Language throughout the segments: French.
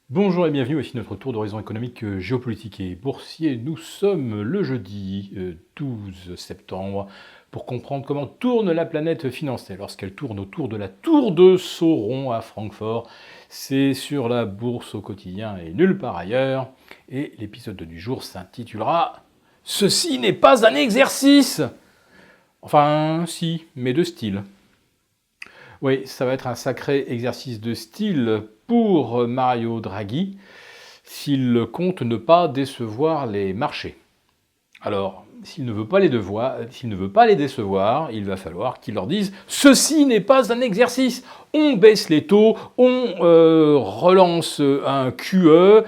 Bonjour et bienvenue, voici notre tour d'horizon économique, géopolitique et boursier. Nous sommes le jeudi 12 septembre pour comprendre comment tourne la planète financière lorsqu'elle tourne autour de la tour de Sauron à Francfort. C'est sur la bourse au quotidien et nulle part ailleurs. Et l'épisode du jour s'intitulera « Ceci n'est pas un exercice !» Enfin, si, mais de style. Oui, ça va être un sacré exercice de style pour Mario Draghi s'il compte ne pas décevoir les marchés. Alors, s'il ne veut pas les décevoir, il va falloir qu'il leur dise « Ceci n'est pas un exercice. On baisse les taux, on relance un QE,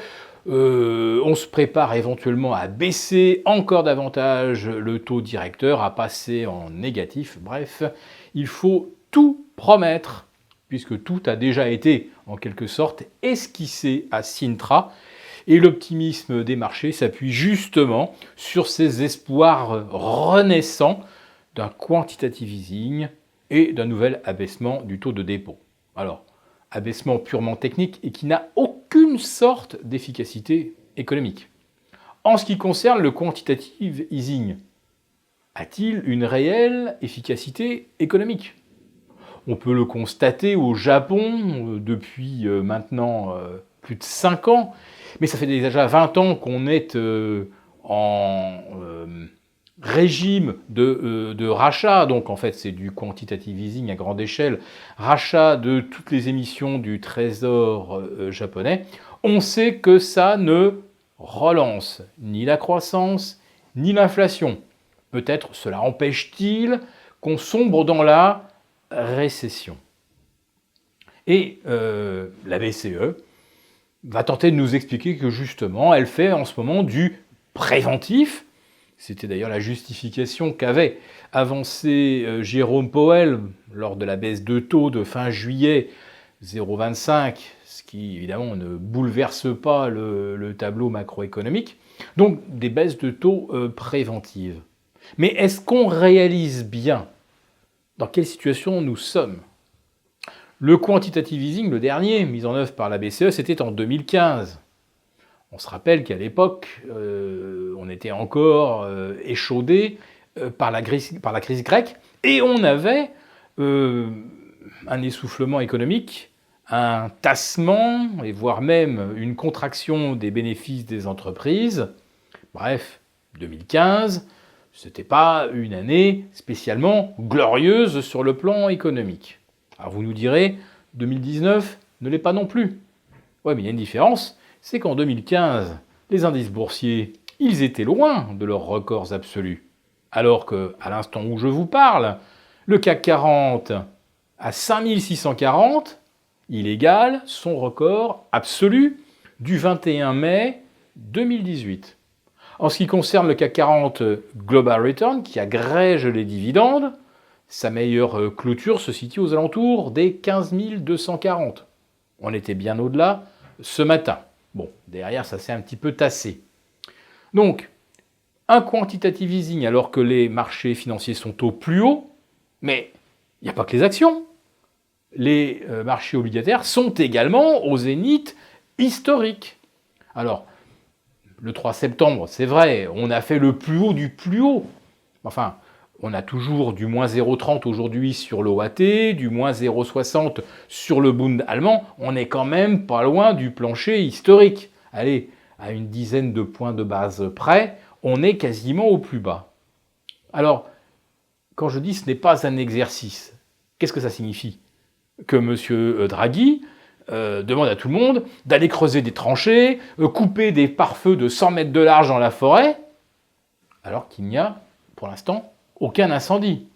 on se prépare éventuellement à baisser encore davantage le taux directeur, à passer en négatif. Bref, il faut tout promettre, puisque tout a déjà été, en quelque sorte, esquissé à Sintra. Et l'optimisme des marchés s'appuie justement sur ces espoirs renaissants d'un quantitative easing et d'un nouvel abaissement du taux de dépôt. Alors, abaissement purement technique et qui n'a aucune sorte d'efficacité économique. En ce qui concerne le quantitative easing, a-t-il une réelle efficacité économique ? On peut le constater au Japon depuis maintenant plus de 5 ans, mais ça fait déjà 20 ans qu'on est en régime de rachat, donc en fait c'est du quantitative easing à grande échelle, rachat de toutes les émissions du trésor japonais. On sait que ça ne relance ni la croissance, ni l'inflation. Peut-être cela empêche-t-il qu'on sombre dans la récession. Et la BCE va tenter de nous expliquer que justement, elle fait en ce moment du préventif. C'était d'ailleurs la justification qu'avait avancé Jérôme Powell lors de la baisse de taux de fin juillet 0,25, ce qui évidemment ne bouleverse pas le tableau macroéconomique. Donc des baisses de taux préventives. Mais est-ce qu'on réalise bien dans quelle situation nous sommes ? Le quantitative easing, le dernier, mis en œuvre par la BCE, c'était en 2015. On se rappelle qu'à l'époque, on était encore échaudé par la crise grecque et on avait un essoufflement économique, un tassement et voire même une contraction des bénéfices des entreprises. Bref, 2015, ce n'était pas une année spécialement glorieuse sur le plan économique. Alors vous nous direz, 2019 ne l'est pas non plus. Ouais, mais il y a une différence, c'est qu'en 2015, les indices boursiers, ils étaient loin de leurs records absolus. Alors qu'à l'instant où je vous parle, le CAC 40 à 5640, il égale son record absolu du 21 mai 2018. En ce qui concerne le CAC 40 Global Return, qui agrège les dividendes, sa meilleure clôture se situe aux alentours des 15 240. On était bien au-delà ce matin. Bon, derrière, ça s'est un petit peu tassé. Donc, un quantitative easing alors que les marchés financiers sont au plus haut, mais il n'y a pas que les actions. Les marchés obligataires sont également au zénith historique. Alors, le 3 septembre, c'est vrai, on a fait le plus haut du plus haut. Enfin, on a toujours du moins 0,30 aujourd'hui sur l'OAT, du moins 0,60 sur le Bund allemand. On est quand même pas loin du plancher historique. Allez, à une dizaine de points de base près, on est quasiment au plus bas. Alors, quand je dis ce n'est pas un exercice, qu'est-ce que ça signifie ? Que M. Draghi demande à tout le monde d'aller creuser des tranchées, couper des pare-feux de 100 mètres de large dans la forêt, alors qu'il n'y a, pour l'instant, aucun incendie.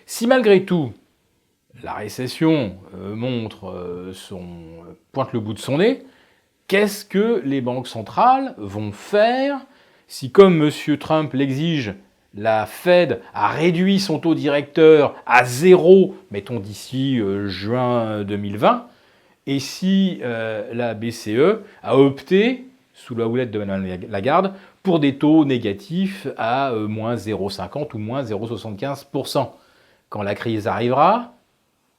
Si malgré tout, la récession pointe le bout de son nez, qu'est-ce que les banques centrales vont faire si, comme M. Trump l'exige, la Fed a réduit son taux directeur à 0, mettons d'ici juin 2020, et si la BCE a opté, sous la houlette de Mme Lagarde, pour des taux négatifs à moins 0,50 ou moins 0,75%. Quand la crise arrivera,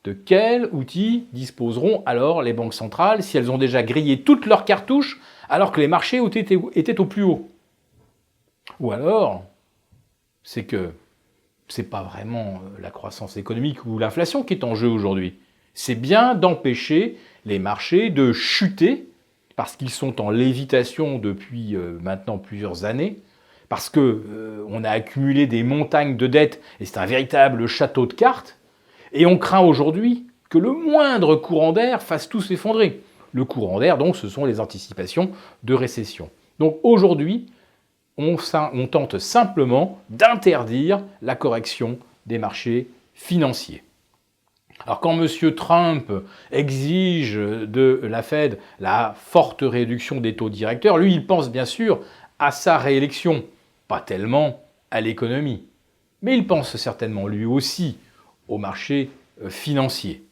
De quels outils disposeront alors les banques centrales si elles ont déjà grillé toutes leurs cartouches alors que les marchés étaient au plus haut? Ou alors, c'est que c'est pas vraiment la croissance économique ou l'inflation qui est en jeu aujourd'hui. C'est bien d'empêcher les marchés de chuter parce qu'ils sont en lévitation depuis maintenant plusieurs années, parce qu'on a accumulé des montagnes de dettes et c'est un véritable château de cartes. Et on craint aujourd'hui que le moindre courant d'air fasse tout s'effondrer. Le courant d'air, donc, ce sont les anticipations de récession. Donc aujourd'hui, on tente simplement d'interdire la correction des marchés financiers. Alors quand M. Trump exige de la Fed la forte réduction des taux directeurs, lui, il pense bien sûr à sa réélection, pas tellement à l'économie. Mais il pense certainement lui aussi au marché financier.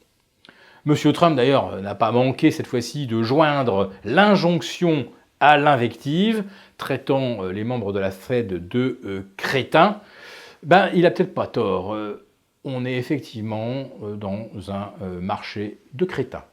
M. Trump, d'ailleurs, n'a pas manqué cette fois-ci de joindre l'injonction à l'invective, traitant les membres de la Fed de crétins. Il n'a peut-être pas tort. On est effectivement dans un marché de crétins.